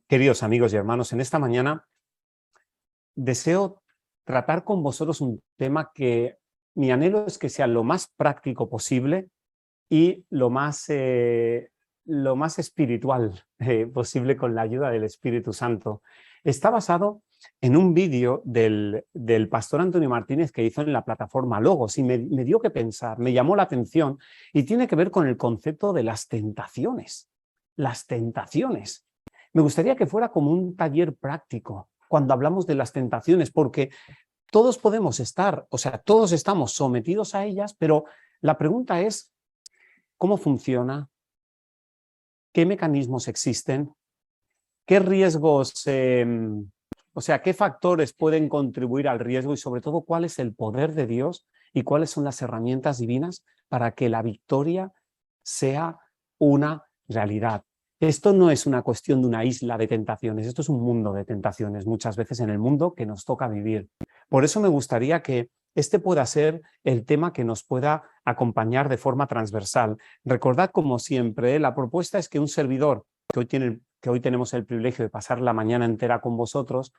Queridos amigos y hermanos, en esta mañana deseo tratar con vosotros un tema que mi anhelo es que sea lo más práctico posible y lo más espiritual posible con la ayuda del Espíritu Santo. Está basado en un vídeo del pastor Antonio Martínez que hizo en la plataforma Logos y me dio que pensar, me llamó la atención y tiene que ver con el concepto de las tentaciones. Las tentaciones. Me gustaría que fuera como un taller práctico cuando hablamos de las tentaciones, porque todos podemos estar, o sea, todos estamos sometidos a ellas, pero la pregunta es, ¿cómo funciona? ¿Qué mecanismos existen? ¿Qué riesgos, o sea, qué factores pueden contribuir al riesgo y sobre todo cuál es el poder de Dios y cuáles son las herramientas divinas para que la victoria sea una realidad? Esto no es una cuestión de una isla de tentaciones, esto es un mundo de tentaciones, muchas veces en el mundo que nos toca vivir. Por eso me gustaría que este pueda ser el tema que nos pueda acompañar de forma transversal. Recordad, como siempre, la propuesta es que un servidor, que hoy tenemos el privilegio de pasar la mañana entera con vosotros,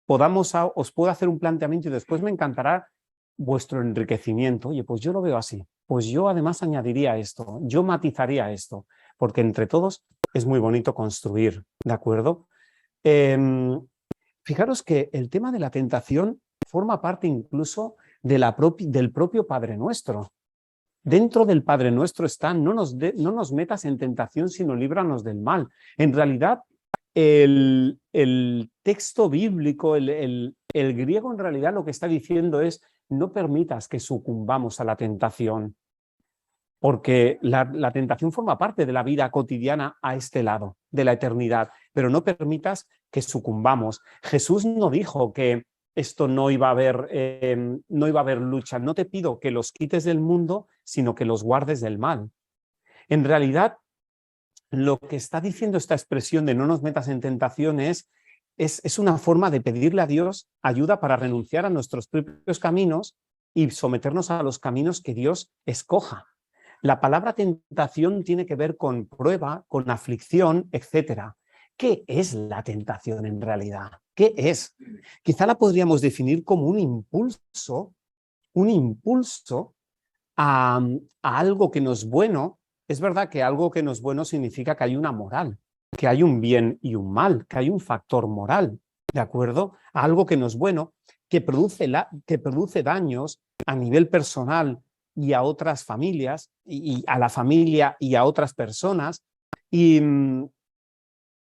os puedo hacer un planteamiento y después me encantará vuestro enriquecimiento. Oye, pues yo lo veo así. Pues yo además añadiría esto, yo matizaría esto, porque entre todos es muy bonito construir, ¿de acuerdo? Fijaros que el tema de la tentación forma parte incluso de del propio Padre Nuestro. Dentro del Padre Nuestro está, no nos metas en tentación, sino líbranos del mal. En realidad, el texto bíblico, el griego en realidad lo que está diciendo es, no permitas que sucumbamos a la tentación, porque la tentación forma parte de la vida cotidiana a este lado, de la eternidad, pero no permitas que sucumbamos. Jesús no dijo que esto no iba a haber lucha. No te pido que los quites del mundo, sino que los guardes del mal. En realidad, lo que está diciendo esta expresión de no nos metas en tentaciones es una forma de pedirle a Dios ayuda para renunciar a nuestros propios caminos y someternos a los caminos que Dios escoja. La palabra tentación tiene que ver con prueba, con aflicción, etc. ¿Qué es la tentación en realidad? ¿Qué es? Quizá la podríamos definir como un impulso a algo que no es bueno. Es verdad que algo que no es bueno significa que hay una moral, que hay un bien y un mal, que hay un factor moral, ¿de acuerdo? A algo que no es bueno, que produce daños a nivel personal y a otras familias, y a la familia y a otras personas. Y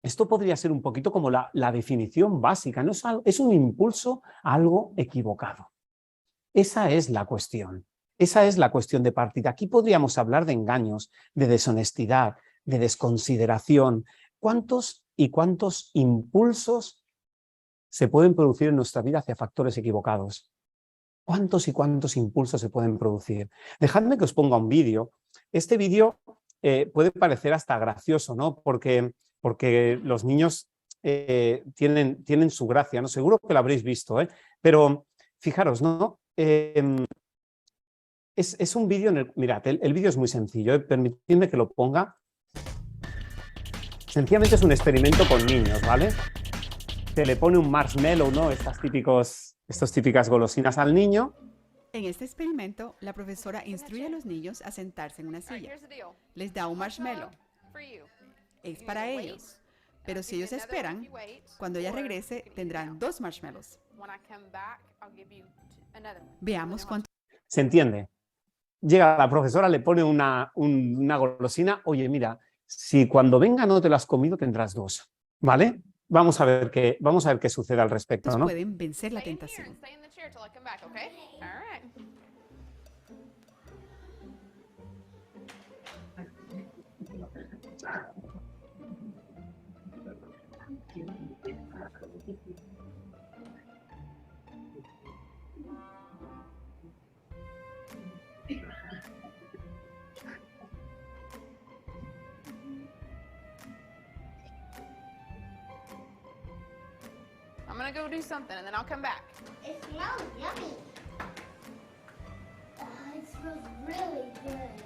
esto podría ser un poquito como la definición básica, ¿no? Es un impulso a algo equivocado. Esa es la cuestión. Esa es la cuestión de partida. Aquí podríamos hablar de engaños, de deshonestidad, de desconsideración. ¿Cuántos y cuántos impulsos se pueden producir en nuestra vida hacia factores equivocados? ¿Cuántos y cuántos impulsos se pueden producir? Dejadme que os ponga un vídeo. Este vídeo puede parecer hasta gracioso, ¿no? Porque los niños tienen su gracia, ¿no? Seguro que lo habréis visto, ¿eh? Pero fijaros, ¿no? Es un vídeo, mirad, el vídeo es muy sencillo, permitidme que lo ponga. Sencillamente es un experimento con niños, ¿vale? Se le pone un marshmallow, ¿no? Estas típicas golosinas al niño. En este experimento, la profesora instruye a los niños a sentarse en una silla. Les da un marshmallow. Es para ellos. Pero si ellos esperan, cuando ella regrese, tendrán 2 marshmallows. Veamos cuánto. ¿Se entiende? Llega la profesora, le pone una golosina. Oye, mira, si cuando venga no te lo has comido, tendrás 2, ¿vale? Vamos a ver qué sucede al respecto, ¿no? Pueden vencer la tentación. I'm gonna go do something and then I'll come back. It smells yummy. It smells really good.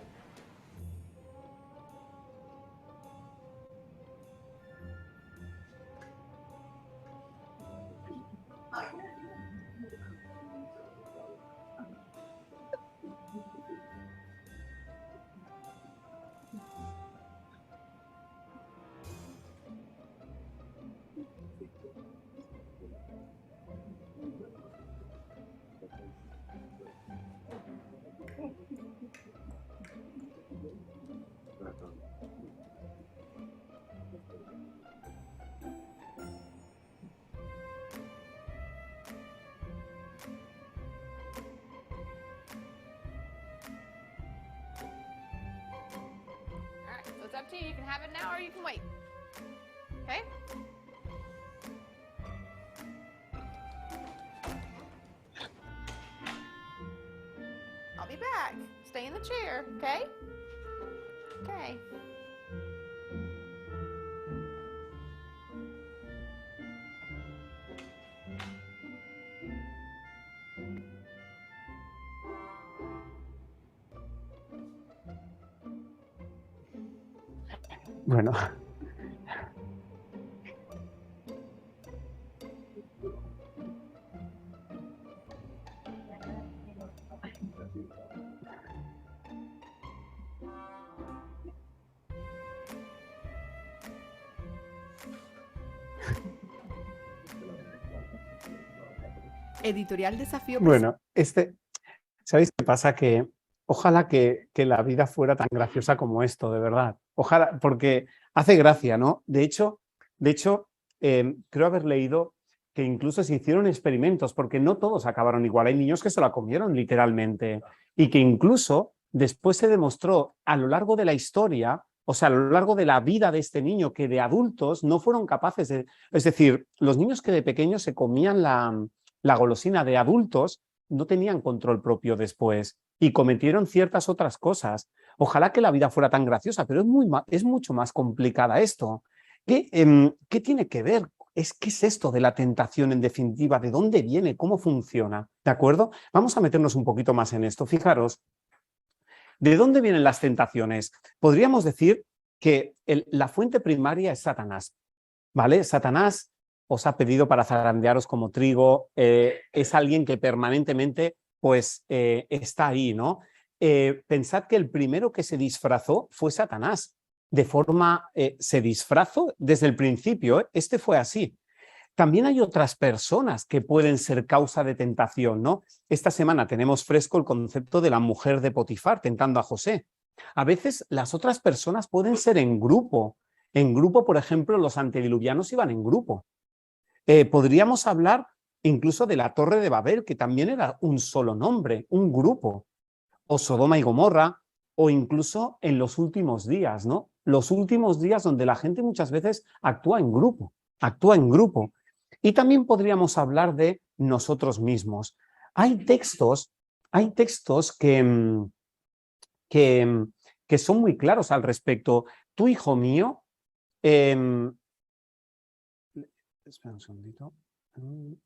to you. You can have it now or you can wait. Okay? I'll be back. Stay in the chair, okay? Okay. Bueno. Editorial Desafío. Bueno, ¿sabéis qué pasa? Que ojalá que la vida fuera tan graciosa como esto, de verdad. Ojalá, porque hace gracia, ¿no? De hecho, creo haber leído que incluso se hicieron experimentos, porque no todos acabaron igual. Hay niños que se la comieron literalmente y que incluso después se demostró a lo largo de la historia, o sea, a lo largo de la vida de este niño, que de adultos no fueron capaces de... Es decir, los niños que de pequeños se comían la golosina, de adultos no tenían control propio después y cometieron ciertas otras cosas. Ojalá que la vida fuera tan graciosa, pero es mucho más complicada esto. ¿Qué tiene que ver? ¿Qué es esto de la tentación en definitiva? ¿De dónde viene? ¿Cómo funciona? ¿De acuerdo? Vamos a meternos un poquito más en esto. Fijaros, ¿de dónde vienen las tentaciones? Podríamos decir que la fuente primaria es Satanás, ¿vale? Satanás os ha pedido para zarandearos como trigo, es alguien que permanentemente pues está ahí, ¿no? Pensad que el primero que se disfrazó fue Satanás, de forma, se disfrazó desde el principio, este fue así. También hay otras personas que pueden ser causa de tentación, ¿no? Esta semana tenemos fresco el concepto de la mujer de Potifar tentando a José. A veces las otras personas pueden ser en grupo. En grupo, por ejemplo, los antediluvianos iban en grupo. Podríamos hablar incluso de la Torre de Babel, que también era un solo nombre, un grupo, o Sodoma y Gomorra, o incluso en los últimos días, ¿no? Los últimos días donde la gente muchas veces actúa en grupo, actúa en grupo. Y también podríamos hablar de nosotros mismos. Hay textos que son muy claros al respecto. Tú, hijo mío, espera un segundito.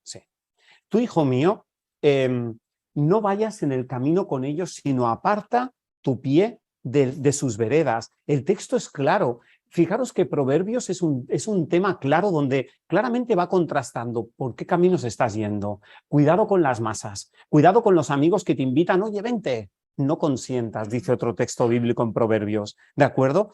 Sí. Tú, hijo mío, no vayas en el camino con ellos, sino aparta tu pie de sus veredas. El texto es claro. Fijaros que Proverbios es un tema claro donde claramente va contrastando por qué caminos estás yendo. Cuidado con las masas, cuidado con los amigos que te invitan, oye, vente. No consientas, dice otro texto bíblico en Proverbios, ¿de acuerdo?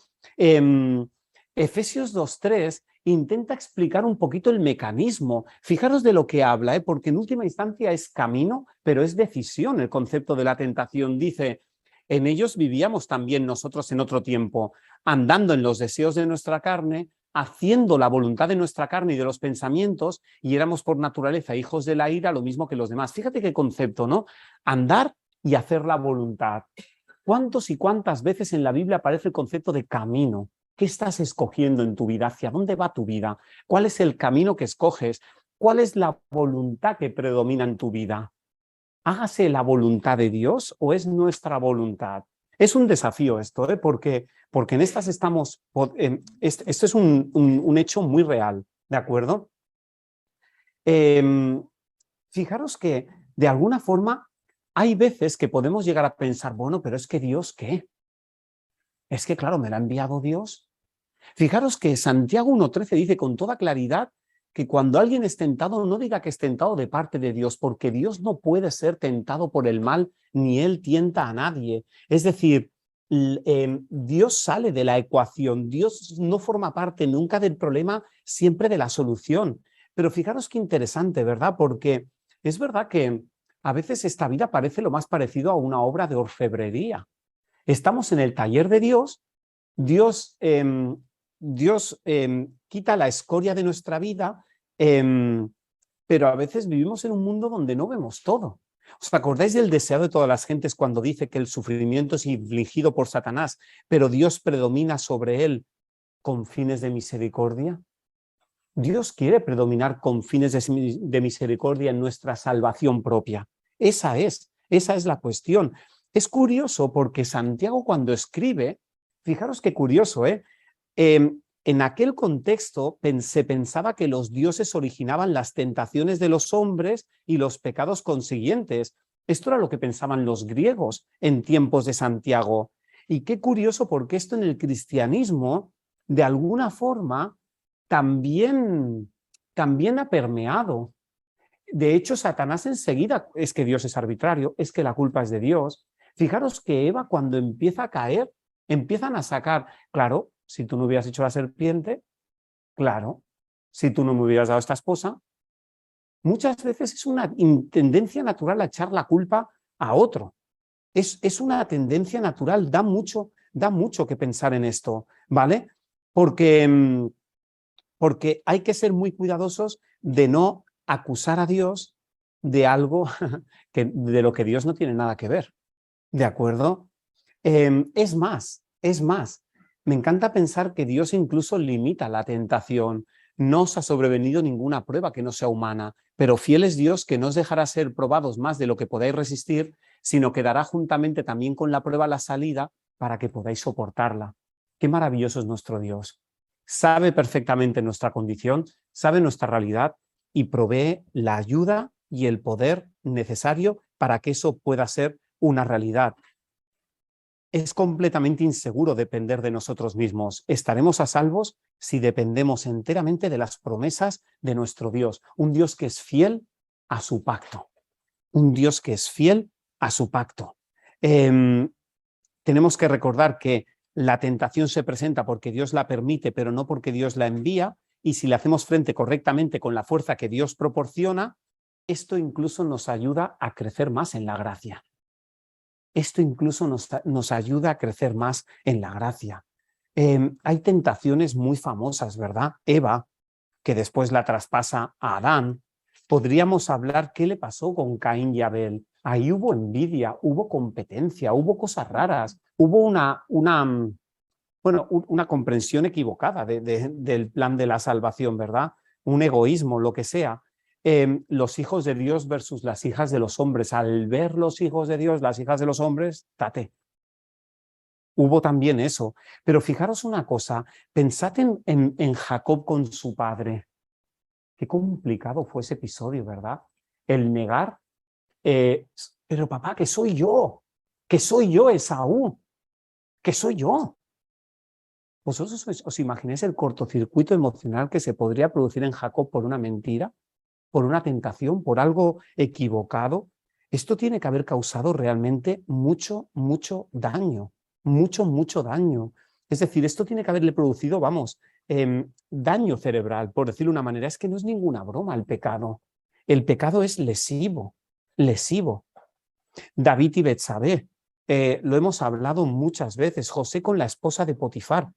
Efesios 2:3 intenta explicar un poquito el mecanismo. Fijaros de lo que habla, porque en última instancia es camino, pero es decisión el concepto de la tentación. Dice, en ellos vivíamos también nosotros en otro tiempo, andando en los deseos de nuestra carne, haciendo la voluntad de nuestra carne y de los pensamientos, y éramos por naturaleza hijos de la ira, lo mismo que los demás. Fíjate qué concepto, ¿no? Andar y hacer la voluntad. ¿Cuántos y cuántas veces en la Biblia aparece el concepto de camino? ¿Qué estás escogiendo en tu vida? ¿Hacia dónde va tu vida? ¿Cuál es el camino que escoges? ¿Cuál es la voluntad que predomina en tu vida? ¿Hágase la voluntad de Dios o es nuestra voluntad? Es un desafío esto, porque en estas estamos... Esto es un hecho muy real, ¿de acuerdo? Fijaros que, de alguna forma, hay veces que podemos llegar a pensar, bueno, pero es que Dios, ¿qué? Es que, claro, me lo ha enviado Dios. Fijaros que Santiago 1:13 dice con toda claridad que cuando alguien es tentado, no diga que es tentado de parte de Dios, porque Dios no puede ser tentado por el mal, ni Él tienta a nadie. Es decir, Dios sale de la ecuación, Dios no forma parte nunca del problema, siempre de la solución. Pero fijaros qué interesante, ¿verdad? Porque es verdad que a veces esta vida parece lo más parecido a una obra de orfebrería. Estamos en el taller de Dios, Dios quita la escoria de nuestra vida, pero a veces vivimos en un mundo donde no vemos todo. ¿Os acordáis del deseo de todas las gentes cuando dice que el sufrimiento es infligido por Satanás, pero Dios predomina sobre él con fines de misericordia? Dios quiere predominar con fines de misericordia en nuestra salvación propia. Esa es la cuestión. Es curioso porque Santiago cuando escribe, fijaros qué curioso, en aquel contexto se pensaba que los dioses originaban las tentaciones de los hombres y los pecados consiguientes. Esto era lo que pensaban los griegos en tiempos de Santiago. Y qué curioso porque esto en el cristianismo, de alguna forma, también ha permeado. De hecho, Satanás enseguida, es que Dios es arbitrario, es que la culpa es de Dios. Fijaros que Eva, cuando empieza a caer, empiezan a sacar, claro, si tú no hubieras hecho la serpiente, claro, si tú no me hubieras dado esta esposa, muchas veces es una tendencia natural a echar la culpa a otro. Es una tendencia natural, da mucho que pensar en esto, ¿vale? Porque hay que ser muy cuidadosos de no acusar a Dios de algo de lo que Dios no tiene nada que ver, ¿de acuerdo? Es más, me encanta pensar que Dios incluso limita la tentación. No os ha sobrevenido ninguna prueba que no sea humana, pero fiel es Dios que no os dejará ser probados más de lo que podáis resistir, sino que dará juntamente también con la prueba la salida para que podáis soportarla. Qué maravilloso es nuestro Dios. Sabe perfectamente nuestra condición, sabe nuestra realidad y provee la ayuda y el poder necesario para que eso pueda ser una realidad. Es completamente inseguro depender de nosotros mismos. Estaremos a salvos si dependemos enteramente de las promesas de nuestro Dios. Un Dios que es fiel a su pacto. Un Dios que es fiel a su pacto. Tenemos que recordar que la tentación se presenta porque Dios la permite, pero no porque Dios la envía. Y si le hacemos frente correctamente con la fuerza que Dios proporciona, esto incluso nos ayuda a crecer más en la gracia. Esto incluso nos ayuda a crecer más en la gracia. Hay tentaciones muy famosas, ¿verdad? Eva, que después la traspasa a Adán. Podríamos hablar qué le pasó con Caín y Abel. Ahí hubo envidia, hubo competencia, hubo cosas raras, hubo una comprensión equivocada del plan de la salvación, ¿verdad? Un egoísmo, lo que sea. Los hijos de Dios versus las hijas de los hombres. Al ver los hijos de Dios, las hijas de los hombres, tate. Hubo también eso. Pero fijaros una cosa, pensad en Jacob con su padre. Qué complicado fue ese episodio, ¿verdad? El negar, pero papá, que soy yo Esaú, que soy yo. ¿Vosotros os imagináis el cortocircuito emocional que se podría producir en Jacob por una mentira? Por una tentación, por algo equivocado? Esto tiene que haber causado realmente mucho daño, mucho daño. Es decir, esto tiene que haberle producido, daño cerebral, por decirlo de una manera. Es que no es ninguna broma el pecado. El pecado es lesivo. David y Betsabé, lo hemos hablado muchas veces. José con la esposa de Potifar.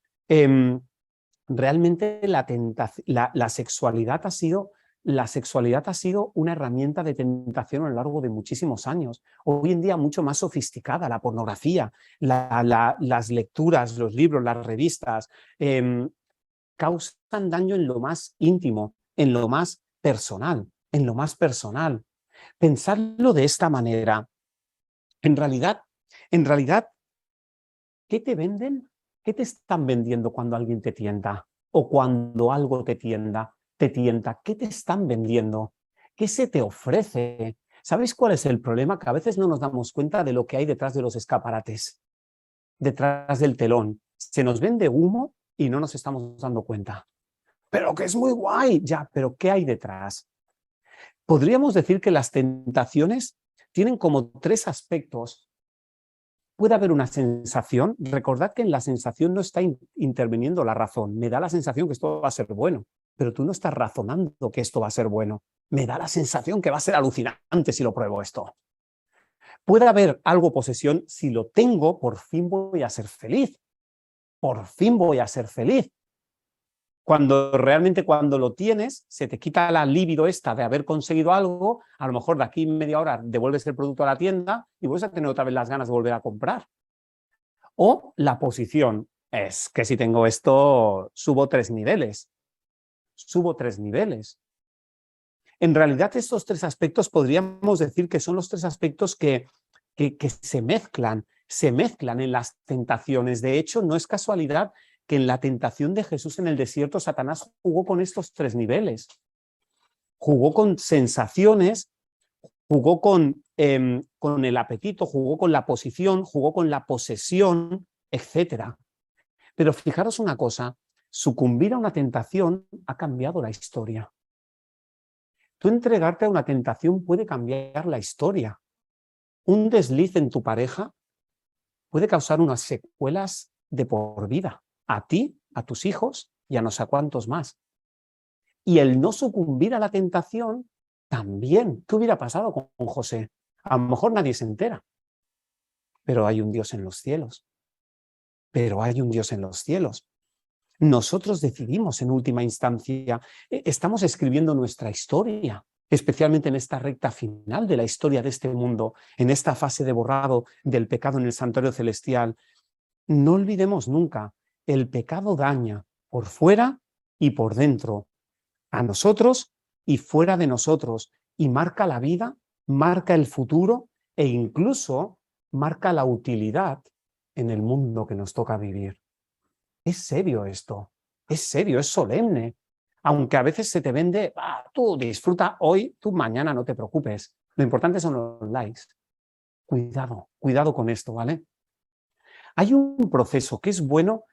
Realmente la sexualidad ha sido una herramienta de tentación a lo largo de muchísimos años. Hoy en día mucho más sofisticada, la pornografía, las lecturas, los libros, las revistas, causan daño en lo más íntimo, en lo más personal. Pensadlo de esta manera. En realidad, ¿qué te venden? ¿Qué te están vendiendo cuando alguien te tienta? O cuando algo te tienta. ¿Qué te están vendiendo? ¿Qué se te ofrece? ¿Sabéis cuál es el problema? Que a veces no nos damos cuenta de lo que hay detrás de los escaparates, detrás del telón. Se nos vende humo y no nos estamos dando cuenta. Pero que es muy guay, ya, pero ¿qué hay detrás? Podríamos decir que las tentaciones tienen como tres aspectos. Puede haber una sensación. Recordad que en la sensación no está interviniendo la razón. Me da la sensación que esto va a ser bueno, pero tú no estás razonando que esto va a ser bueno. Me da la sensación que va a ser alucinante si lo pruebo esto. Puede haber algo posesión. Si lo tengo, por fin voy a ser feliz. Por fin voy a ser feliz. Cuando realmente cuando lo tienes, se te quita la libido esta de haber conseguido algo, a lo mejor de aquí media hora devuelves el producto a la tienda y vuelves a tener otra vez las ganas de volver a comprar. O la posición. es que si tengo esto, subo 3 niveles. Subo 3 niveles. En realidad, estos 3 aspectos podríamos decir que son los 3 aspectos que se mezclan en las tentaciones. De hecho, no es casualidad que en la tentación de Jesús en el desierto, Satanás jugó con estos 3 niveles. Jugó con sensaciones, jugó con el apetito, jugó con la posición, jugó con la posesión, etc. Pero fijaros una cosa, sucumbir a una tentación ha cambiado la historia. Tú entregarte a una tentación puede cambiar la historia. Un desliz en tu pareja puede causar unas secuelas de por vida, a ti, a tus hijos y a no sé cuántos más. Y el no sucumbir a la tentación también. ¿Qué hubiera pasado con José? A lo mejor nadie se entera, pero hay un Dios en los cielos. Pero hay un Dios en los cielos. Nosotros decidimos en última instancia, estamos escribiendo nuestra historia, especialmente en esta recta final de la historia de este mundo, en esta fase de borrado del pecado en el santuario celestial. No olvidemos nunca, el pecado daña por fuera y por dentro, a nosotros y fuera de nosotros, y marca la vida, marca el futuro e incluso marca la utilidad en el mundo que nos toca vivir. Es serio esto, es serio, es solemne. Aunque a veces se te vende, tú disfruta hoy, tú mañana no te preocupes. Lo importante son los likes. Cuidado, cuidado con esto, ¿vale? Hay un proceso que es bueno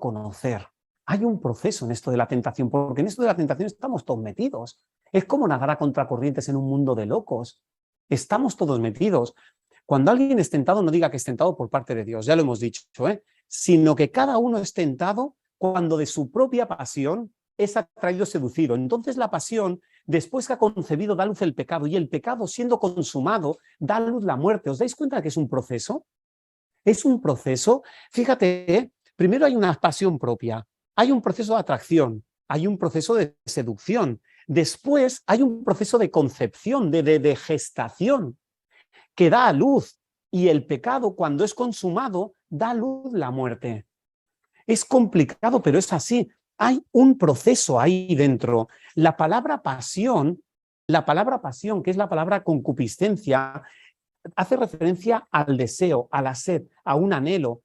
conocer. Hay un proceso en esto de la tentación, porque en esto de la tentación estamos todos metidos. Es como nadar a contracorrientes en un mundo de locos. Estamos todos metidos. Cuando alguien es tentado, no diga que es tentado por parte de Dios, ya lo hemos dicho, sino que cada uno es tentado cuando de su propia pasión es atraído, seducido. Entonces la pasión, después que ha concebido, da luz el pecado, y el pecado, siendo consumado, da luz la muerte. ¿Os dais cuenta que es un proceso? Es un proceso. Fíjate, primero hay una pasión propia, hay un proceso de atracción, hay un proceso de seducción, después hay un proceso de concepción, de gestación, que da a luz, y el pecado, cuando es consumado, da a luz la muerte. Es complicado, pero es así. Hay un proceso ahí dentro. La palabra pasión, que es la palabra concupiscencia, hace referencia al deseo, a la sed, a un anhelo.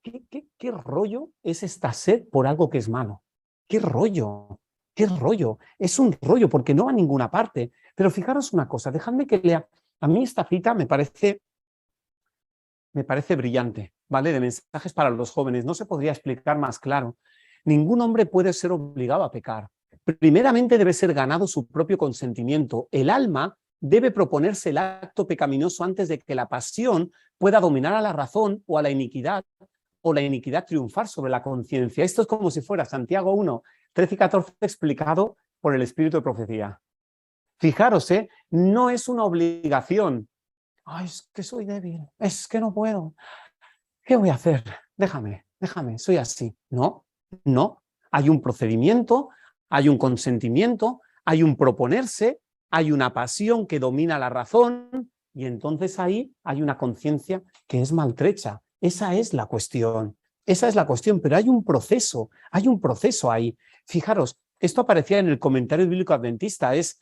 ¿Qué rollo es esta sed por algo que es malo? ¿Qué rollo? ¿Qué rollo? Es un rollo porque no va a ninguna parte. Pero fijaros una cosa, dejadme que lea. A mí esta cita me parece brillante, ¿vale? De mensajes para los jóvenes. No se podría explicar más claro. Ningún hombre puede ser obligado a pecar. Primeramente debe ser ganado su propio consentimiento. El alma debe proponerse el acto pecaminoso antes de que la pasión pueda dominar a la razón o a la iniquidad, o la iniquidad triunfar sobre la conciencia. Esto es como si fuera Santiago 1, 13 y 14 explicado por el Espíritu de Profecía. Fijaros, no es una obligación. Ay, es que soy débil, es que no puedo. ¿Qué voy a hacer? Déjame, soy así. No. Hay un procedimiento, hay un consentimiento, hay un proponerse, hay una pasión que domina la razón, y entonces ahí hay una conciencia que es maltrecha. Esa es la cuestión, pero hay un proceso ahí. Fijaros, esto aparecía en el Comentario Bíblico Adventista, es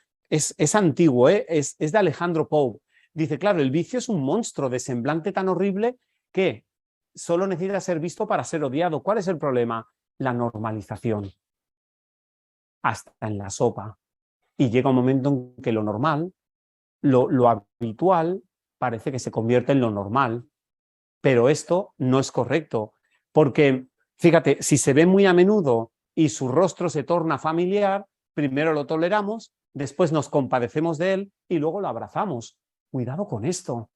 antiguo, es de Alejandro Pope. Dice, claro, el vicio es un monstruo de semblante tan horrible que solo necesita ser visto para ser odiado. ¿Cuál es el problema? La normalización. Hasta en la sopa. Y llega un momento en que lo normal, lo habitual, parece que se convierte en lo normal. Pero esto no es correcto, porque, fíjate, si se ve muy a menudo y su rostro se torna familiar, primero lo toleramos, después nos compadecemos de él y luego lo abrazamos. Cuidado con esto.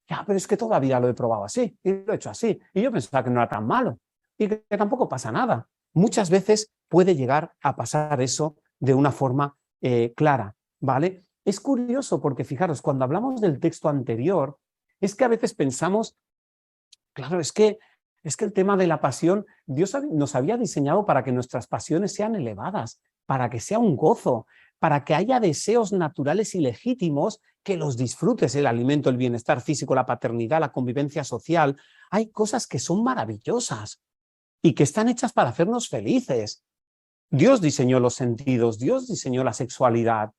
Ya, pero es que todavía lo he probado así, y lo he hecho así, y yo pensaba que no era tan malo, y que tampoco pasa nada. Muchas veces puede llegar a pasar eso de una forma clara, ¿vale? Es curioso porque, fijaros, cuando hablamos del texto anterior, es que a veces pensamos, claro, es que el tema de la pasión, Dios nos había diseñado para que nuestras pasiones sean elevadas, para que sea un gozo, para que haya deseos naturales y legítimos que los disfrutes, el alimento, el bienestar físico, la paternidad, la convivencia social. Hay cosas que son maravillosas y que están hechas para hacernos felices. Dios diseñó los sentidos, Dios diseñó la sexualidad.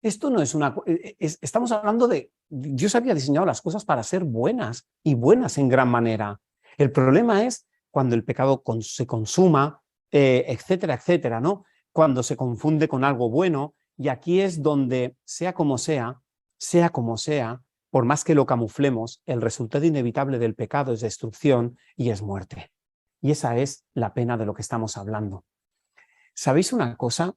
Esto no es una... estamos hablando de... Dios había diseñado las cosas para ser buenas y buenas en gran manera. El problema es cuando el pecado se consuma, etcétera, etcétera, ¿no? Cuando se confunde con algo bueno, y aquí es donde, sea como sea, por más que lo camuflemos, el resultado inevitable del pecado es destrucción y es muerte. Y esa es la pena de lo que estamos hablando. ¿Sabéis una cosa?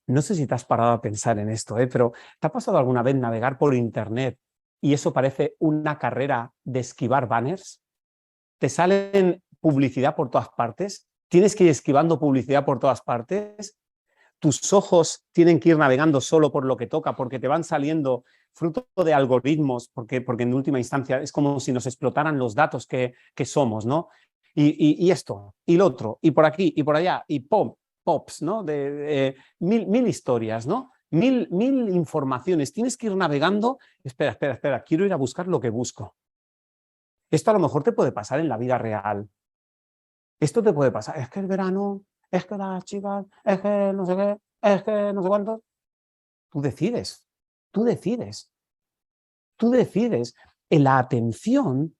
No sé si te has parado a pensar en esto, pero ¿te ha pasado alguna vez navegar por internet y eso parece una carrera de esquivar banners? Te salen publicidad por todas partes, tienes que ir esquivando publicidad por todas partes, tus ojos tienen que ir navegando solo por lo que toca, porque te van saliendo fruto de algoritmos, porque en última instancia es como si nos explotaran los datos que somos, ¿no? Y esto, y lo otro, y por aquí, y por allá, y pops, ¿no? Mil historias, ¿no? Mil informaciones. Tienes que ir navegando. Espera, quiero ir a buscar lo que busco. Esto a lo mejor te puede pasar en la vida real. Esto te puede pasar. Es que el verano, es que las chicas, es que no sé qué, es que no sé cuánto. Tú decides. La atención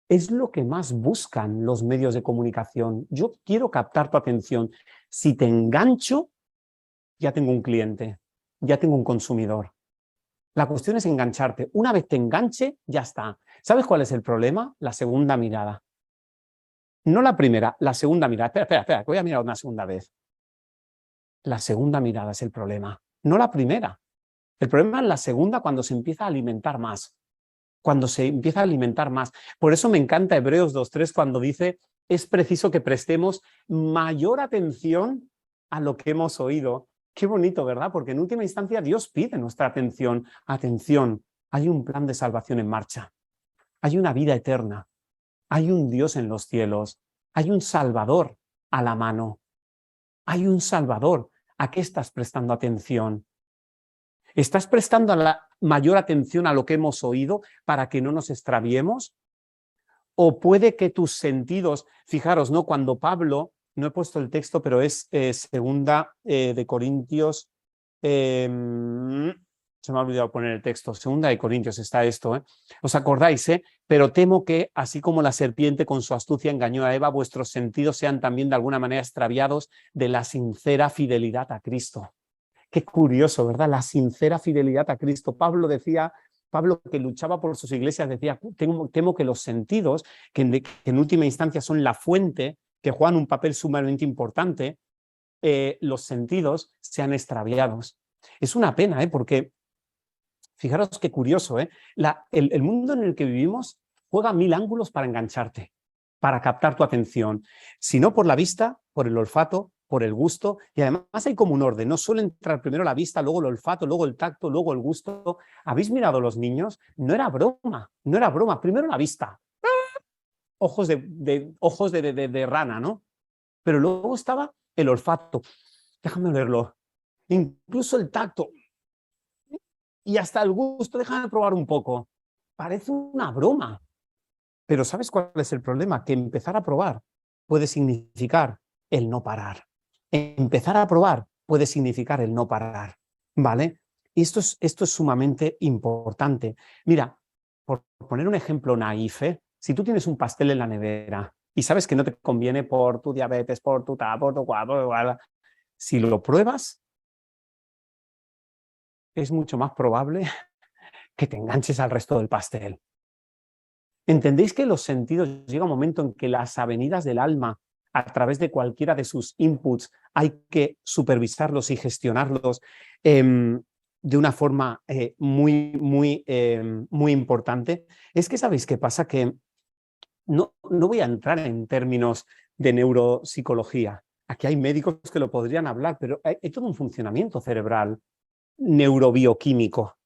es lo que más buscan los medios de comunicación. Yo quiero captar tu atención. Si te engancho, ya tengo un cliente, ya tengo un consumidor. La cuestión es engancharte. Una vez te enganche, ya está. ¿Sabes cuál es el problema? La segunda mirada. No la primera, la segunda mirada. Espera, que voy a mirar una segunda vez. La segunda mirada es el problema, no la primera. El problema es la segunda cuando se empieza a alimentar más. Por eso me encanta Hebreos 2:3 cuando dice, es preciso que prestemos mayor atención a lo que hemos oído. Qué bonito, ¿verdad? Porque en última instancia Dios pide nuestra atención. Atención, hay un plan de salvación en marcha. Hay una vida eterna. Hay un Dios en los cielos. Hay un Salvador a la mano. Hay un Salvador. ¿A qué estás prestando atención? ¿Estás prestando la mayor atención a lo que hemos oído para que no nos extraviemos? ¿O puede que tus sentidos, fijaros, ¿no? Cuando Pablo, no he puesto el texto, pero es segunda de Corintios, se me ha olvidado poner el texto, segunda de Corintios está esto, ¿os acordáis? Pero temo que, así como la serpiente con su astucia engañó a Eva, vuestros sentidos sean también de alguna manera extraviados de la sincera fidelidad a Cristo. Qué curioso, ¿verdad? La sincera fidelidad a Cristo. Pablo que luchaba por sus iglesias, decía, temo que los sentidos, que en última instancia son la fuente, que juegan un papel sumamente importante, los sentidos sean extraviados. Es una pena, porque fijaros qué curioso, el mundo en el que vivimos juega 1000 ángulos para engancharte, para captar tu atención. Si no por la vista, por el olfato, por el gusto, y además hay como un orden, no suele entrar primero la vista, luego el olfato, luego el tacto, luego el gusto. ¿Habéis mirado los niños? No era broma, primero la vista, ojos de rana, ¿no? Pero luego estaba el olfato, déjame olerlo, incluso el tacto, y hasta el gusto, déjame probar un poco. Parece una broma, pero ¿sabes cuál es el problema? Que empezar a probar puede significar el no parar. Empezar a probar puede significar el no parar, ¿vale? Y esto es sumamente importante. Mira, por poner un ejemplo naif, si tú tienes un pastel en la nevera y sabes que no te conviene por tu diabetes, por tu cuadro, si lo pruebas, es mucho más probable que te enganches al resto del pastel. ¿Entendéis que los sentidos llega un momento en que las avenidas del alma, a través de cualquiera de sus inputs, hay que supervisarlos y gestionarlos de una forma muy importante? Es que ¿sabéis qué pasa? Que no voy a entrar en términos de neuropsicología. Aquí hay médicos que lo podrían hablar, pero hay todo un funcionamiento cerebral neurobioquímico.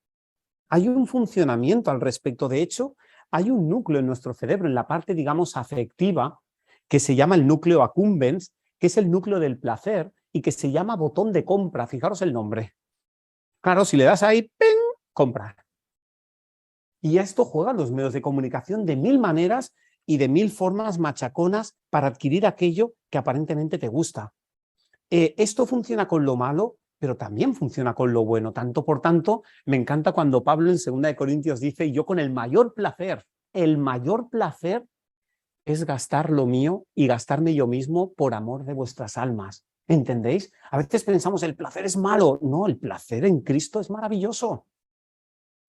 Hay un funcionamiento al respecto. De hecho, hay un núcleo en nuestro cerebro, en la parte, digamos, afectiva, que se llama el núcleo accumbens, que es el núcleo del placer y que se llama botón de compra. Fijaros el nombre. Claro, si le das ahí, ¡ping!, compra. Y a esto juegan los medios de comunicación de mil maneras y de mil formas machaconas para adquirir aquello que aparentemente te gusta. Esto funciona con lo malo, pero también funciona con lo bueno. Tanto por tanto, me encanta cuando Pablo en 2 Corintios dice, yo con el mayor placer es gastar lo mío y gastarme yo mismo por amor de vuestras almas. ¿Entendéis? A veces pensamos el placer es malo. No, el placer en Cristo es maravilloso.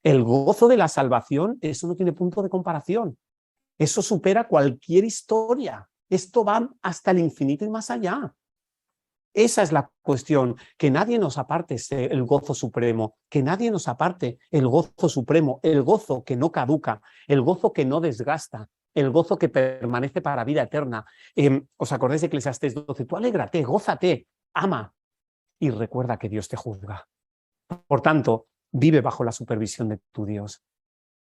El gozo de la salvación, eso no tiene punto de comparación. Eso supera cualquier historia. Esto va hasta el infinito y más allá. Esa es la cuestión, que nadie nos aparte el gozo supremo, que nadie nos aparte el gozo supremo, el gozo que no caduca, el gozo que no desgasta, el gozo que permanece para vida eterna. ¿Os acordáis de Eclesiastés 12? Tú alégrate, gózate, ama y recuerda que Dios te juzga. Por tanto, vive bajo la supervisión de tu Dios.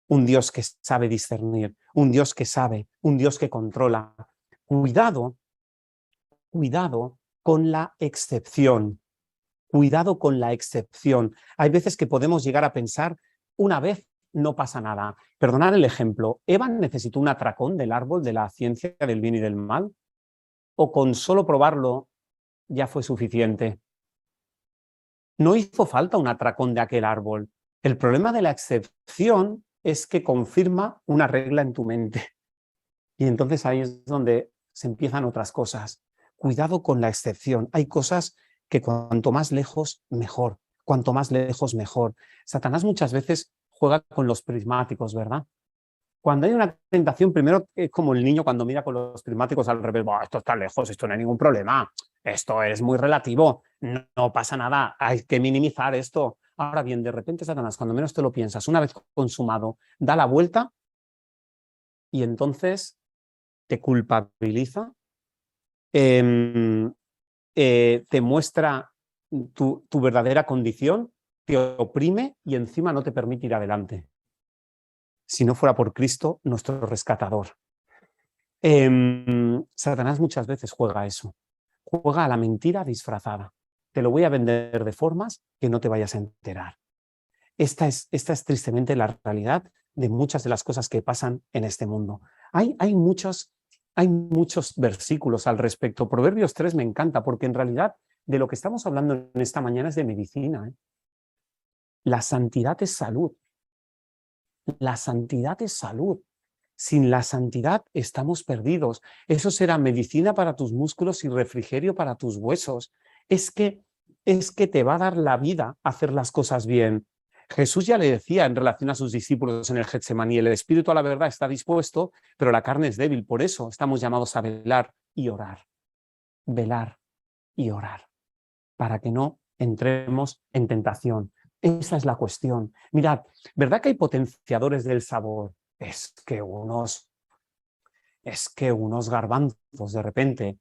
Un Dios que sabe discernir, un Dios que sabe, un Dios que controla. Cuidado con la excepción. Cuidado con la excepción. Hay veces que podemos llegar a pensar, una vez no pasa nada. Perdonad el ejemplo. ¿Eva necesitó un atracón del árbol de la ciencia del bien y del mal? ¿O con solo probarlo ya fue suficiente? No hizo falta un atracón de aquel árbol. El problema de la excepción es que confirma una regla en tu mente. Y entonces ahí es donde se empiezan otras cosas. Cuidado con la excepción. Hay cosas que cuanto más lejos, mejor. Cuanto más lejos, mejor. Satanás muchas veces juega con los prismáticos, ¿verdad? Cuando hay una tentación, primero es como el niño cuando mira con los prismáticos al revés. Esto está lejos, esto no hay ningún problema. Esto es muy relativo. No pasa nada. Hay que minimizar esto. Ahora bien, de repente Satanás, cuando menos te lo piensas, una vez consumado, da la vuelta y entonces te culpabiliza, te muestra tu verdadera condición, te oprime y encima no te permite ir adelante. Si no fuera por Cristo, nuestro rescatador. Satanás muchas veces juega a eso. Juega a la mentira disfrazada. Te lo voy a vender de formas que no te vayas a enterar. Esta es tristemente la realidad de muchas de las cosas que pasan en este mundo. Hay muchos versículos al respecto. Proverbios 3 me encanta porque en realidad de lo que estamos hablando en esta mañana es de medicina. La santidad es salud. La santidad es salud. Sin la santidad estamos perdidos. Eso será medicina para tus músculos y refrigerio para tus huesos. Es que te va a dar la vida hacer las cosas bien. Jesús ya le decía en relación a sus discípulos en el Getsemaní, el espíritu a la verdad está dispuesto, pero la carne es débil. Por eso estamos llamados a velar y orar. Velar y orar. Para que no entremos en tentación. Esa es la cuestión. Mirad, ¿verdad que hay potenciadores del sabor? Es que unos garbanzos de repente,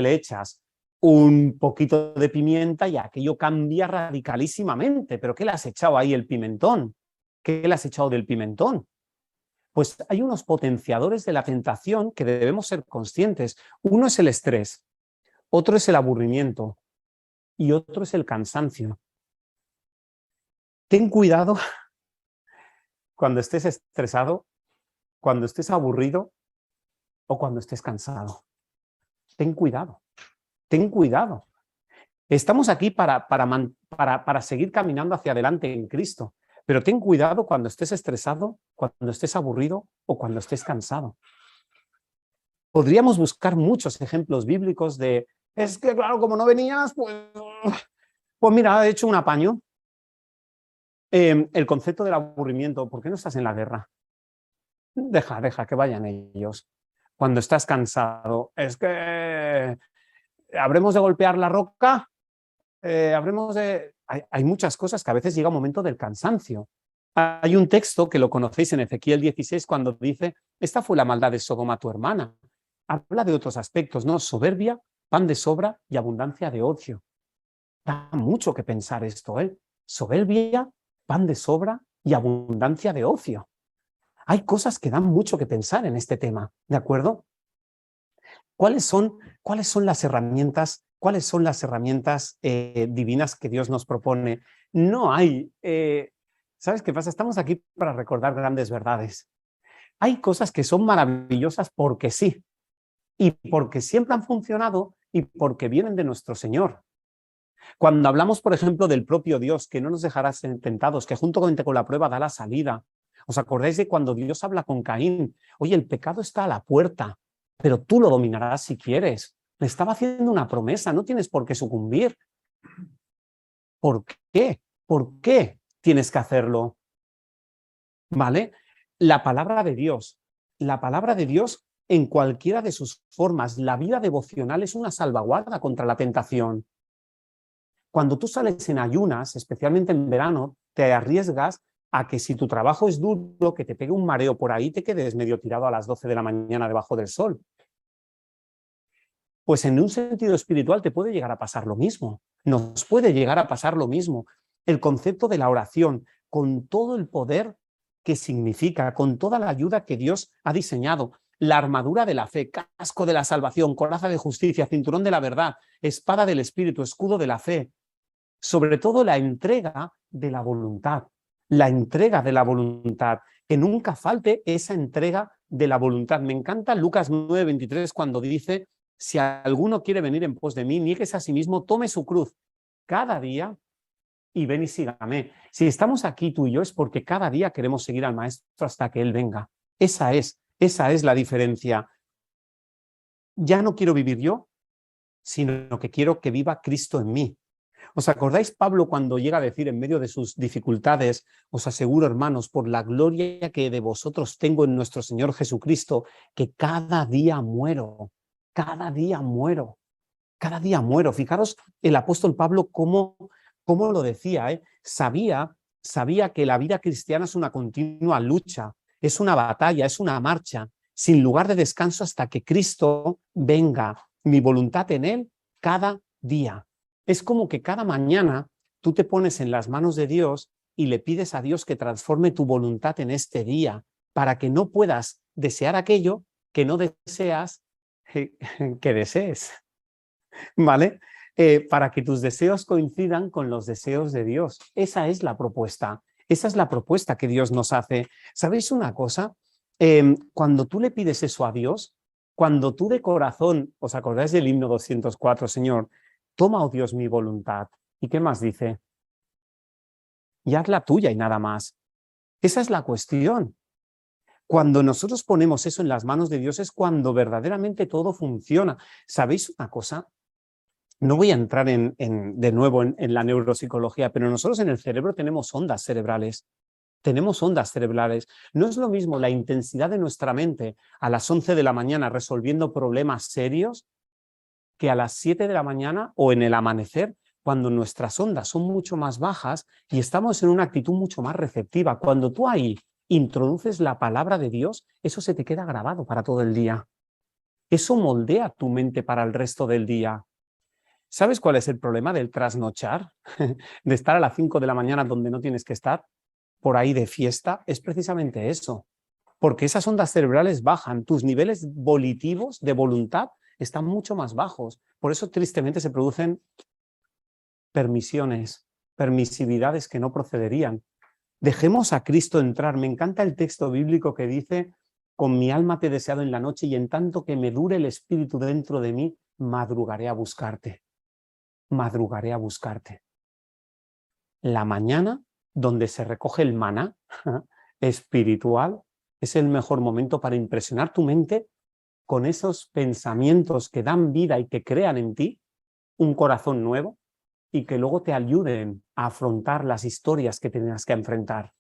le echas un poquito de pimienta y aquello cambia radicalísimamente. ¿Pero qué le has echado ahí el pimentón? ¿Qué le has echado del pimentón? Pues hay unos potenciadores de la tentación que debemos ser conscientes. Uno es el estrés, otro es el aburrimiento y otro es el cansancio. Ten cuidado cuando estés estresado, cuando estés aburrido o cuando estés cansado. Ten cuidado, ten cuidado. Estamos aquí para seguir caminando hacia adelante en Cristo, pero ten cuidado cuando estés estresado, cuando estés aburrido o cuando estés cansado. Podríamos buscar muchos ejemplos bíblicos de, es que claro, como no venías, pues mira, he hecho un apaño. El concepto del aburrimiento, ¿por qué no estás en la guerra? Deja que vayan ellos. Cuando estás cansado, es que habremos de golpear la roca, Hay muchas cosas que a veces llega un momento del cansancio. Hay un texto que lo conocéis en Ezequiel 16 cuando dice, esta fue la maldad de Sodoma tu hermana. Habla de otros aspectos, ¿no? Soberbia, pan de sobra y abundancia de ocio. Da mucho que pensar esto, ¿eh? Soberbia, pan de sobra y abundancia de ocio. Hay cosas que dan mucho que pensar en este tema, ¿de acuerdo? ¿Cuáles son las herramientas? ¿Cuáles son las herramientas divinas que Dios nos propone? No hay... ¿sabes qué pasa? Estamos aquí para recordar grandes verdades. Hay cosas que son maravillosas porque sí, y porque siempre han funcionado y porque vienen de nuestro Señor. Cuando hablamos, por ejemplo, del propio Dios, que no nos dejará ser tentados, que juntamente con la prueba da la salida. ¿Os acordáis de cuando Dios habla con Caín? Oye, el pecado está a la puerta, pero tú lo dominarás si quieres. Le estaba haciendo una promesa, no tienes por qué sucumbir. ¿Por qué? ¿Por qué tienes que hacerlo? ¿Vale? La palabra de Dios en cualquiera de sus formas, la vida devocional es una salvaguarda contra la tentación. Cuando tú sales en ayunas, especialmente en verano, te arriesgas a que si tu trabajo es duro, que te pegue un mareo por ahí, te quedes medio tirado a las 12 de la mañana debajo del sol. Pues en un sentido espiritual te puede llegar a pasar lo mismo. Nos puede llegar a pasar lo mismo. El concepto de la oración, con todo el poder que significa, con toda la ayuda que Dios ha diseñado, la armadura de la fe, casco de la salvación, coraza de justicia, cinturón de la verdad, espada del espíritu, escudo de la fe, sobre todo la entrega de la voluntad, que nunca falte esa entrega de la voluntad. Me encanta Lucas 9:23 cuando dice, si alguno quiere venir en pos de mí, niéguese a sí mismo, tome su cruz cada día y ven y sígame. Si estamos aquí tú y yo es porque cada día queremos seguir al Maestro hasta que Él venga. Esa es la diferencia. Ya no quiero vivir yo, sino que quiero que viva Cristo en mí. ¿Os acordáis Pablo cuando llega a decir en medio de sus dificultades, os aseguro, hermanos, por la gloria que de vosotros tengo en nuestro Señor Jesucristo, que cada día muero, cada día muero, cada día muero? Fijaros el apóstol Pablo cómo lo decía, sabía que la vida cristiana es una continua lucha, es una batalla, es una marcha, sin lugar de descanso hasta que Cristo venga. Mi voluntad en Él cada día. Es como que cada mañana tú te pones en las manos de Dios y le pides a Dios que transforme tu voluntad en este día para que no puedas desear aquello que no deseas que desees, ¿vale? Para que tus deseos coincidan con los deseos de Dios. Esa es la propuesta que Dios nos hace. ¿Sabéis una cosa? Cuando tú le pides eso a Dios, cuando tú de corazón, ¿os acordáis del himno 204, Señor? Toma, oh Dios, mi voluntad. ¿Y qué más dice? Y haz la tuya y nada más. Esa es la cuestión. Cuando nosotros ponemos eso en las manos de Dios es cuando verdaderamente todo funciona. ¿Sabéis una cosa? No voy a entrar de nuevo en la neuropsicología, pero nosotros en el cerebro tenemos ondas cerebrales. Tenemos ondas cerebrales. No es lo mismo la intensidad de nuestra mente a las 11 de la mañana resolviendo problemas serios que a las 7 de la mañana o en el amanecer, cuando nuestras ondas son mucho más bajas y estamos en una actitud mucho más receptiva. Cuando tú ahí introduces la palabra de Dios, eso se te queda grabado para todo el día. Eso moldea tu mente para el resto del día. ¿Sabes cuál es el problema del trasnochar? De estar a las 5 de la mañana donde no tienes que estar, por ahí de fiesta, es precisamente eso. Porque esas ondas cerebrales bajan, tus niveles volitivos de voluntad están mucho más bajos. Por eso tristemente se producen permisividades que no procederían. Dejemos a Cristo entrar. Me encanta el texto bíblico que dice, con mi alma te he deseado en la noche y en tanto que me dure el espíritu dentro de mí, madrugaré a buscarte. Madrugaré a buscarte. La mañana, donde se recoge el maná espiritual, es el mejor momento para impresionar tu mente con esos pensamientos que dan vida y que crean en ti un corazón nuevo y que luego te ayuden a afrontar las historias que tengas que enfrentar,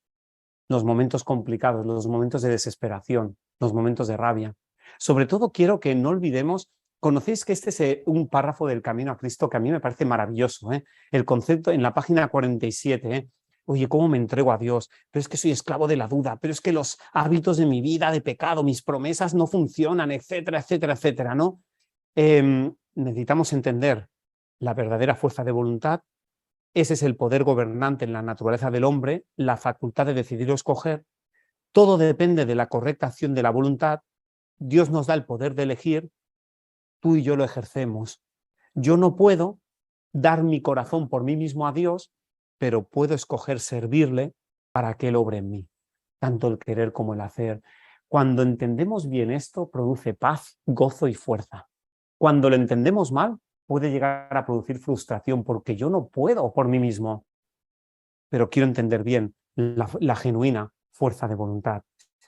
los momentos complicados, los momentos de desesperación, los momentos de rabia. Sobre todo quiero que no olvidemos, conocéis que este es un párrafo del Camino a Cristo que a mí me parece maravilloso, el concepto en la página 47, oye, ¿cómo me entrego a Dios? Pero es que soy esclavo de la duda, pero es que los hábitos de mi vida de pecado, mis promesas no funcionan, etcétera, etcétera, etcétera, ¿no? Necesitamos entender la verdadera fuerza de voluntad. Ese es el poder gobernante en la naturaleza del hombre, la facultad de decidir o escoger. Todo depende de la correcta acción de la voluntad. Dios nos da el poder de elegir tú y yo lo ejercemos. Yo no puedo dar mi corazón por mí mismo a Dios, pero puedo escoger servirle para que Él obre en mí, tanto el querer como el hacer. Cuando entendemos bien esto, produce paz, gozo y fuerza. Cuando lo entendemos mal, puede llegar a producir frustración porque yo no puedo por mí mismo, pero quiero entender bien la genuina fuerza de voluntad.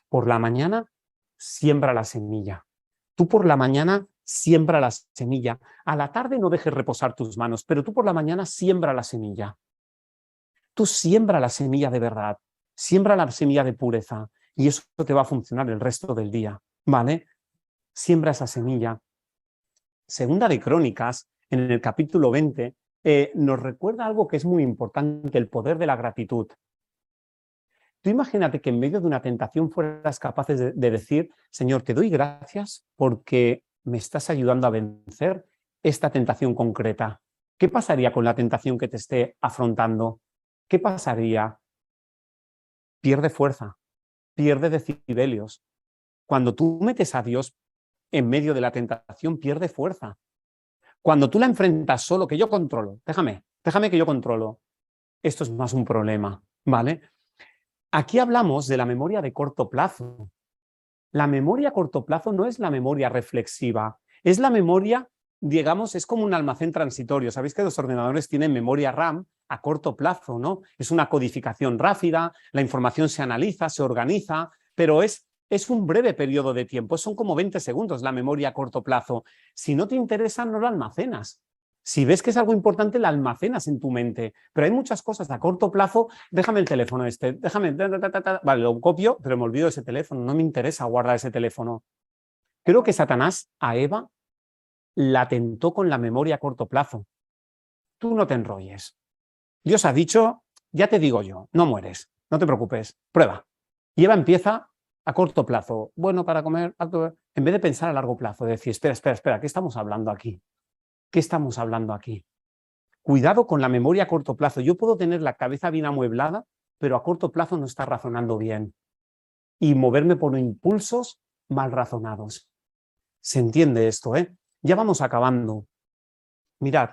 Por la mañana, siembra la semilla. Tú por la mañana siembra la semilla. A la tarde no dejes reposar tus manos, pero tú por la mañana siembra la semilla. Tú siembra la semilla de verdad, siembra la semilla de pureza y eso te va a funcionar el resto del día, ¿vale? Siembra esa semilla. Segunda de Crónicas, en el capítulo 20, nos recuerda algo que es muy importante, el poder de la gratitud. Tú imagínate que en medio de una tentación fueras capaces de decir, Señor, te doy gracias porque me estás ayudando a vencer esta tentación concreta. ¿Qué pasaría con la tentación que te esté afrontando? ¿Qué pasaría? Pierde fuerza, pierde decibelios. Cuando tú metes a Dios en medio de la tentación, pierde fuerza. Cuando tú la enfrentas solo, que yo controlo, déjame que yo controlo, esto es más un problema, ¿vale? Aquí hablamos de la memoria de corto plazo. La memoria a corto plazo no es la memoria reflexiva, es la memoria, digamos, es como un almacén transitorio. Sabéis que los ordenadores tienen memoria RAM a corto plazo, ¿no? Es una codificación rápida, la información se analiza, se organiza, pero es un breve periodo de tiempo, son como 20 segundos la memoria a corto plazo. Si no te interesa, no la almacenas. Si ves que es algo importante, la almacenas en tu mente. Pero hay muchas cosas a corto plazo. Déjame el teléfono Vale, lo copio, pero me olvido de ese teléfono. No me interesa guardar ese teléfono. Creo que Satanás a Eva la tentó con la memoria a corto plazo. Tú no te enrolles. Dios ha dicho, ya te digo yo, no mueres, no te preocupes, prueba. Y Eva empieza a corto plazo. Bueno, para comer, en vez de pensar a largo plazo, de decir, espera, ¿qué estamos hablando aquí? ¿Qué estamos hablando aquí? Cuidado con la memoria a corto plazo. Yo puedo tener la cabeza bien amueblada, pero a corto plazo no estar razonando bien. Y moverme por impulsos mal razonados. ¿Se entiende esto, eh? Ya vamos acabando. Mirad,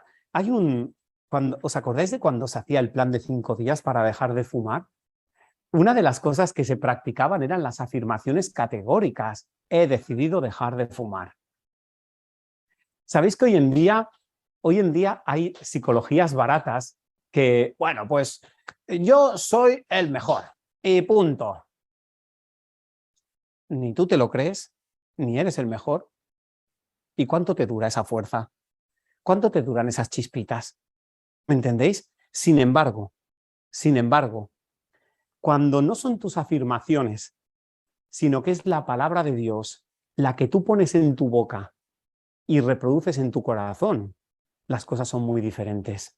¿os acordáis de cuando se hacía el plan de 5 días para dejar de fumar? Una de las cosas que se practicaban eran las afirmaciones categóricas. He decidido dejar de fumar. ¿Sabéis que hoy en día hay psicologías baratas que, bueno, pues yo soy el mejor y punto? Ni tú te lo crees, ni eres el mejor. ¿Y cuánto te dura esa fuerza? ¿Cuánto te duran esas chispitas? ¿Me entendéis? Sin embargo, cuando no son tus afirmaciones, sino que es la palabra de Dios la que tú pones en tu boca y reproduces en tu corazón, las cosas son muy diferentes.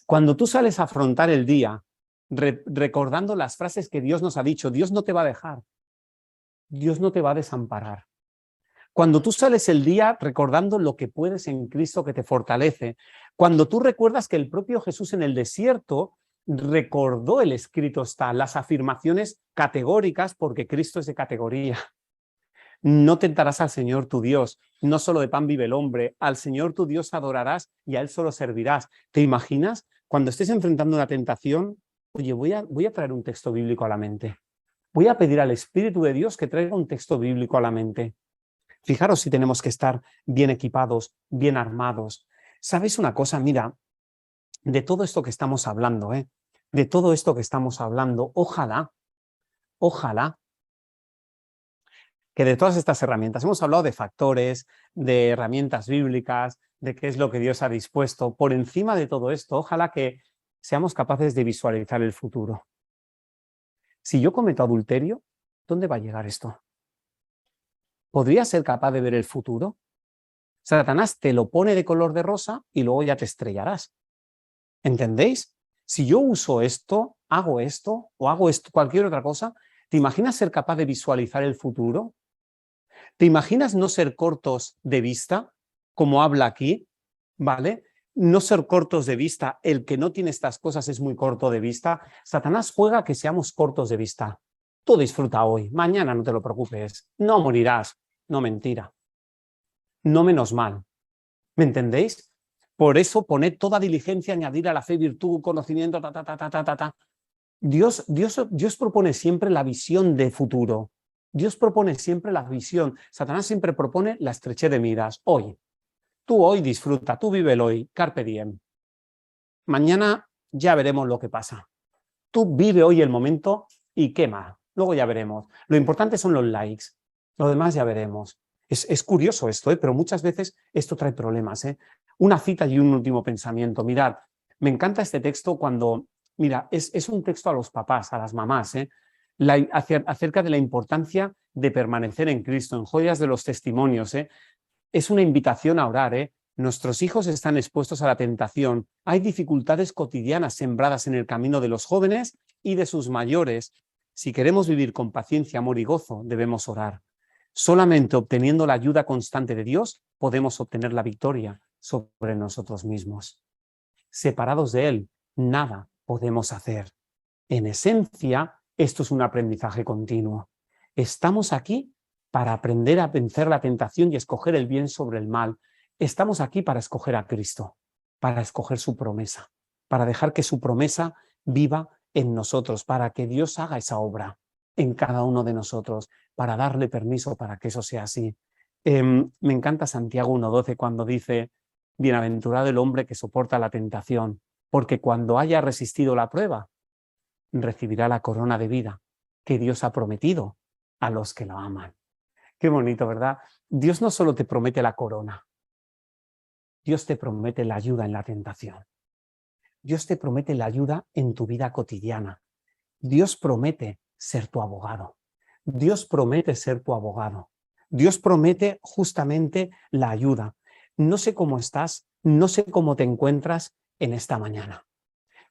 Cuando tú sales a afrontar el día recordando las frases que Dios nos ha dicho, Dios no te va a dejar, Dios no te va a desamparar. Cuando tú sales el día recordando lo que puedes en Cristo que te fortalece, cuando tú recuerdas que el propio Jesús en el desierto recordó el escrito está, las afirmaciones categóricas, porque Cristo es de categoría. No tentarás al Señor tu Dios, no solo de pan vive el hombre, al Señor tu Dios adorarás y a Él solo servirás. ¿Te imaginas? Cuando estés enfrentando una tentación, oye, voy a traer un texto bíblico a la mente. Voy a pedir al Espíritu de Dios que traiga un texto bíblico a la mente. Fijaros si tenemos que estar bien equipados, bien armados. ¿Sabéis una cosa? Mira, de todo esto que estamos hablando, de todo esto que estamos hablando, ojalá, que de todas estas herramientas, hemos hablado de factores, de herramientas bíblicas, de qué es lo que Dios ha dispuesto. Por encima de todo esto, ojalá que seamos capaces de visualizar el futuro. Si yo cometo adulterio, ¿dónde va a llegar esto? ¿Podría ser capaz de ver el futuro? Satanás te lo pone de color de rosa y luego ya te estrellarás. ¿Entendéis? Si yo uso esto, hago esto o hago esto, cualquier otra cosa, ¿te imaginas ser capaz de visualizar el futuro? ¿Te imaginas no ser cortos de vista, como habla aquí? ¿Vale? No ser cortos de vista, el que no tiene estas cosas es muy corto de vista. Satanás juega a que seamos cortos de vista. Tú disfruta hoy, mañana no te lo preocupes, no morirás. No, mentira. no menos mal. ¿Me entendéis? Por eso poned toda diligencia, añadir a la fe virtud, conocimiento, Dios propone siempre la visión de futuro. Dios propone siempre la visión. Satanás siempre propone la estrechez de miras. Hoy. Tú hoy disfruta, tú vive el hoy, carpe diem. Mañana ya veremos lo que pasa. Tú vive hoy el momento y quema. Luego ya veremos. Lo importante son los likes. Lo demás ya veremos. Es curioso esto, pero muchas veces esto trae problemas. Una cita y un último pensamiento. Mirad, me encanta este texto cuando... Mira, es un texto a los papás, a las mamás, acerca de la importancia de permanecer en Cristo, en Joyas de los Testimonios. Es una invitación a orar. Nuestros hijos están expuestos a la tentación. Hay dificultades cotidianas sembradas en el camino de los jóvenes y de sus mayores. Si queremos vivir con paciencia, amor y gozo, debemos orar. Solamente obteniendo la ayuda constante de Dios podemos obtener la victoria sobre nosotros mismos. Separados de Él, nada podemos hacer. En esencia, esto es un aprendizaje continuo. Estamos aquí para aprender a vencer la tentación y escoger el bien sobre el mal. Estamos aquí para escoger a Cristo, para escoger su promesa, para dejar que su promesa viva en nosotros, para que Dios haga esa obra en cada uno de nosotros, para darle permiso para que eso sea así. Me encanta Santiago 1:12 cuando dice: bienaventurado el hombre que soporta la tentación, porque cuando haya resistido la prueba, recibirá la corona de vida que Dios ha prometido a los que lo aman. Qué bonito, ¿verdad? Dios no solo te promete la corona, Dios te promete la ayuda en la tentación. Dios te promete la ayuda en tu vida cotidiana. Dios promete ser tu abogado. Dios promete ser tu abogado. Dios promete justamente la ayuda. No sé cómo estás, no sé cómo te encuentras en esta mañana,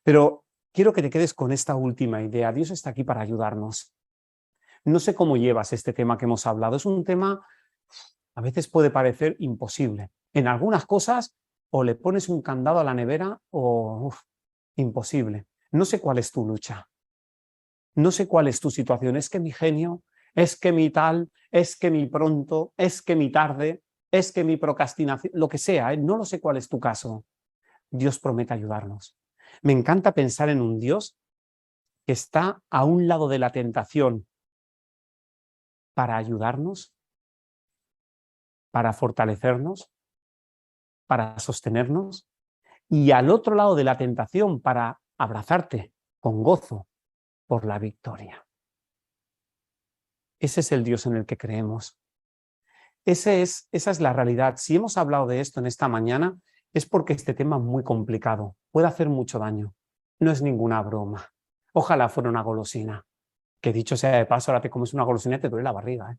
pero quiero que te quedes con esta última idea. Dios está aquí para ayudarnos. No sé cómo llevas este tema que hemos hablado. Es un tema, a veces puede parecer imposible. En algunas cosas o le pones un candado a la nevera o imposible. No sé cuál es tu lucha. No sé cuál es tu situación. Es que mi genio, es que mi tal, es que mi pronto, es que mi tarde, es que mi procrastinación, lo que sea, no lo sé cuál es tu caso. Dios promete ayudarnos. Me encanta pensar en un Dios que está a un lado de la tentación para ayudarnos, para fortalecernos, para sostenernos, y al otro lado de la tentación para abrazarte con gozo por la victoria. Ese es el Dios en el que creemos. Esa es la realidad. Si hemos hablado de esto en esta mañana, es porque este tema es muy complicado. Puede hacer mucho daño. No es ninguna broma. Ojalá fuera una golosina. Que dicho sea de paso, ahora te comes una golosina y te duele la barriga.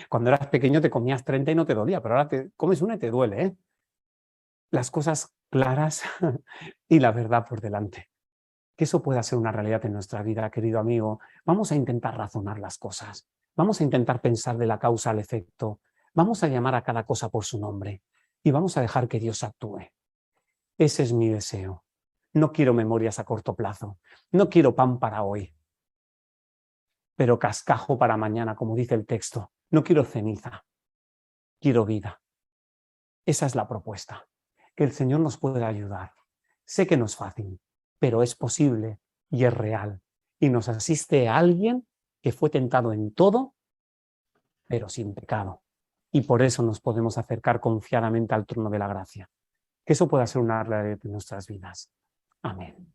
Cuando eras pequeño te comías 30 y no te dolía, pero ahora te comes una y te duele. Las cosas claras y la verdad por delante. Que eso pueda ser una realidad en nuestra vida, querido amigo. Vamos a intentar razonar las cosas. Vamos a intentar pensar de la causa al efecto. Vamos a llamar a cada cosa por su nombre y vamos a dejar que Dios actúe. Ese es mi deseo. No quiero memorias a corto plazo. No quiero pan para hoy, pero cascajo para mañana, como dice el texto. No quiero ceniza. Quiero vida. Esa es la propuesta. Que el Señor nos pueda ayudar. Sé que no es fácil, pero es posible y es real. Y nos asiste a alguien que fue tentado en todo, pero sin pecado. Y por eso nos podemos acercar confiadamente al trono de la gracia. Que eso pueda ser una realidad de nuestras vidas. Amén.